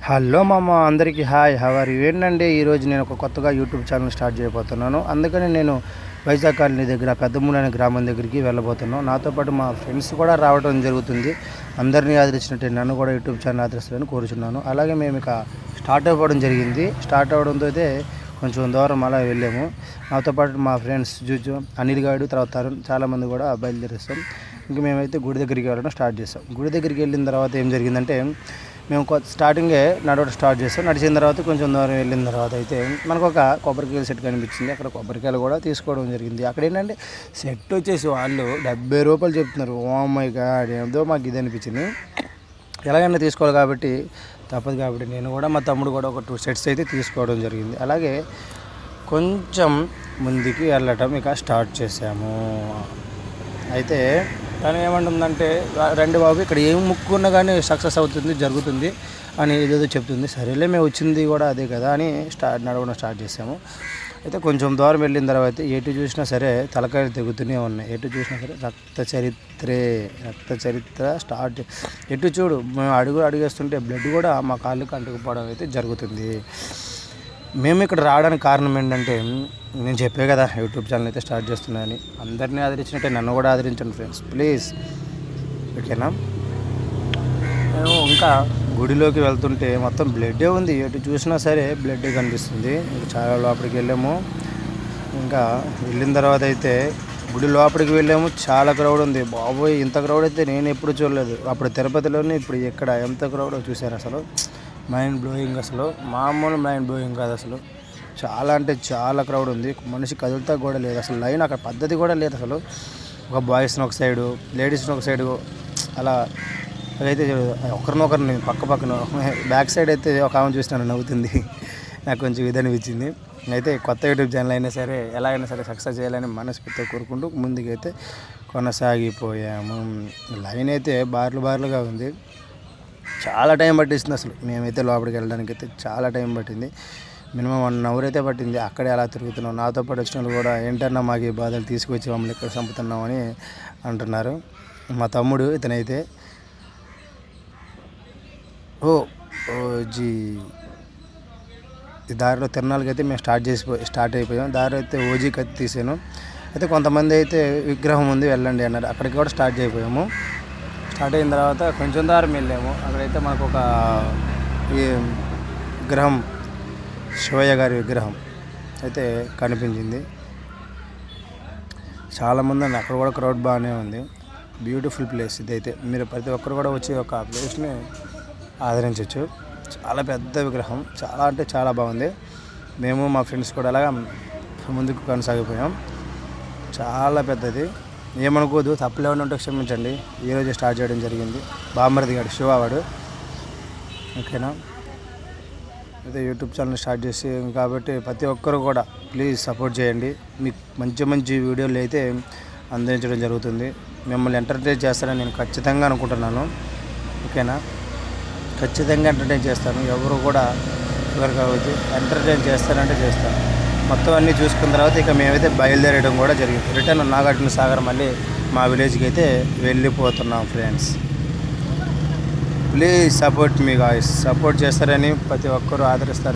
Hello మామ, అందరికీ hi. Hour ఏంటంటే ఈరోజు నేను ఒక కొత్తగా యూట్యూబ్ ఛానల్ స్టార్ట్ చేయబోతున్నాను. అందుకని నేను వైజాగ్ కాలనీ దగ్గర పెద్దమూడి అనే గ్రామం దగ్గరికి వెళ్ళబోతున్నాను. నాతో పాటు మా ఫ్రెండ్స్ కూడా రావడం జరుగుతుంది. అందరినీ ఆదరించినట్టే నన్ను కూడా యూట్యూబ్ ఛానల్ ఆదరిస్తారని కోరుచున్నాను. అలాగే మేము ఇక స్టార్ట్ అవ్వడం జరిగింది. స్టార్ట్ అవ్వడంతో అయితే కొంచెం దూరం అలా వెళ్ళాము. నాతో పాటు మా ఫ్రెండ్స్ జూజు, అనిల్ గాడు, తర్వాత తరుణ్, చాలామంది కూడా బయలుదేరేస్తాం. ఇంక మేమైతే గుడి దగ్గరికి వెళ్ళడం స్టార్ట్ చేస్తాం. గుడి దగ్గరికి వెళ్ళిన తర్వాత ఏం జరిగిందంటే, మేము స్టార్టింగే నడవడం స్టార్ట్ చేస్తాం. నడిచిన తర్వాత కొంచెం దూరం వెళ్ళిన తర్వాత అయితే మనకు ఒక కొబ్బరికాయల సెట్ కనిపించింది. అక్కడ కొబ్బరికాయలు కూడా తీసుకోవడం జరిగింది. అక్కడ ఏంటంటే సెట్ వచ్చేసి వాళ్ళు 70 రూపాయలు చెప్తున్నారు. ఓ మై గాడ్, ఏదో మాకు ఇది అనిపించింది. ఎలాగైనా తీసుకోవాలి కాబట్టి తప్పదు కాబట్టి నేను కూడా మా తమ్ముడు కూడా ఒక 2 సెట్స్ అయితే తీసుకోవడం జరిగింది. అలాగే కొంచెం ముందుకి వెళ్ళటం ఇక స్టార్ట్ చేసాము. అయితే తను ఏమంటుందంటే, రండి బాబు, ఇక్కడ ఏం ముక్కున్నా కానీ సక్సెస్ అవుతుంది, జరుగుతుంది అని ఏదేదో చెప్తుంది. సరేలే, మేము వచ్చింది కూడా అదే కదా అని నడవడం స్టార్ట్ చేసాము. అయితే కొంచెం దూరం వెళ్ళిన తర్వాత ఎటు చూసినా సరే తలకాయలు తెగుతూనే ఉన్నాయి. ఎటు చూసినా సరే రక్త చరిత్ర స్టార్ట్. ఎటు చూడు మేము అడుగేస్తుంటే బ్లడ్ కూడా మా కాళ్ళకి అంటుకుపోవడం అయితే జరుగుతుంది. మేము ఇక్కడ రావడానికి కారణం ఏంటంటే, నేను చెప్పే కదా యూట్యూబ్ ఛానల్ అయితే స్టార్ట్ చేస్తున్నానని. అందరినీ ఆదరించినట్టే నన్ను కూడా ఆదరించండి ఫ్రెండ్స్, ప్లీజ్. ఓకేనా? మేము ఇంకా గుడిలోకి వెళ్తుంటే మొత్తం బ్లడ్డే ఉంది. ఎటు చూసినా సరే బ్లడ్డే కనిపిస్తుంది. ఇంకా చాలా లోపలికి వెళ్ళాము. ఇంకా వెళ్ళిన తర్వాత అయితే గుడి లోపలికి వెళ్ళాము. చాలా క్రౌడ్ ఉంది. బాబోయ్, ఇంత క్రౌడ్ అయితే నేను ఎప్పుడు చూడలేదు. అప్పుడు తిరుపతిలోనే, ఇప్పుడు ఎక్కడ ఎంత క్రౌడ్ చూశారు. అసలు మైండ్ బ్లోయింగ్, అసలు మామూలు మైండ్ బ్లోయింగ్ కాదు. అసలు చాలా అంటే చాలా క్రౌడ్ ఉంది. మనిషి కదులుతా కూడా లేదు. అసలు లైన్ అక్కడ పద్ధతి కూడా లేదు. అసలు ఒక బాయ్స్ని ఒక సైడు, లేడీస్ని ఒక సైడు, అలా అయితే ఒకరినొకరిని పక్కన బ్యాక్ సైడ్ అయితే ఒక ఆమె చూసి నన్ను నవ్వుతుంది. నాకు కొంచెం ఇది అనిపించింది. అయితే కొత్త యూట్యూబ్ ఛానల్ అయినా సరే ఎలాగైనా సరే సక్సెస్ చేయాలని మనస్ఫూర్తిగా కోరుకుంటూ ముందుకైతే కొనసాగిపోయాము. లైన్ అయితే బార్లుగా ఉంది. చాలా టైం పట్టిస్తుంది. అసలు మేమైతే లోపలికి వెళ్ళడానికి అయితే చాలా టైం పట్టింది. మినిమం 1 అవర్ అయితే పట్టింది. అక్కడే అలా తిరుగుతున్నాం. నాతో పాటు వచ్చిన వాళ్ళు కూడా, ఏంటన్నా మాకు ఈ బాధలు తీసుకొచ్చి మమ్మల్ని ఇక్కడ చంపుతున్నామని అంటున్నారు. మా తమ్ముడు ఇతనైతే ఓజీ ఈ దారిలో తిరణాలకి అయితే మేము స్టార్ట్ అయిపోయాం. దారి అయితే ఓజీ కత్తి తీసాను. అయితే కొంతమంది అయితే విగ్రహం ఉంది వెళ్ళండి అన్నారు. అక్కడికి కూడా స్టార్ట్ అయిపోయాము. స్టార్ట్ అయిన తర్వాత కొంచెం దారం వెళ్ళాము. అక్కడైతే మనకు ఒక ఈ విగ్రహం, శివయ్య గారి విగ్రహం అయితే కనిపించింది. చాలామంది అండి. అక్కడ కూడా క్రౌడ్ బాగానే ఉంది. బ్యూటిఫుల్ ప్లేస్ ఇదైతే. మీరు ప్రతి ఒక్కరు కూడా వచ్చి ఒక ప్లేస్ని ఆదరించవచ్చు. చాలా పెద్ద విగ్రహం, చాలా అంటే చాలా బాగుంది. మేము మా ఫ్రెండ్స్ కూడా అలాగా ముందుకు కొనసాగిపోయాం. చాలా పెద్దది. ఏమనుకోదు, తప్పులు ఏమైనా ఉంటే క్షమించండి. ఈరోజు స్టార్ట్ చేయడం జరిగింది. బామ్మర్ది గారు, శివవాడు. ఓకేనా? అయితే యూట్యూబ్ ఛానల్ స్టార్ట్ చేసి కాబట్టి ప్రతి ఒక్కరు కూడా ప్లీజ్ సపోర్ట్ చేయండి. మీకు మంచి వీడియోలు అయితే అందించడం జరుగుతుంది. మిమ్మల్ని ఎంటర్టైన్ చేస్తారని నేను ఖచ్చితంగా అనుకుంటున్నాను. ఓకేనా? ఖచ్చితంగా ఎంటర్టైన్ చేస్తాను. ఎవరు కూడా ఎవరు కావద్దు, ఎంటర్టైన్ చేస్తానంటే చేస్తాను. మొత్తం అన్నీ చూసుకున్న తర్వాత ఇక మేమైతే బయలుదేరడం కూడా జరిగింది. రిటర్న్ నాగార్జున సాగర్ మళ్ళీ మా విలేజ్కి అయితే వెళ్ళిపోతున్నాం friends. Please support me guys. Support చేస్తారని ప్రతి ఒక్కరూ ఆదరిస్తారు.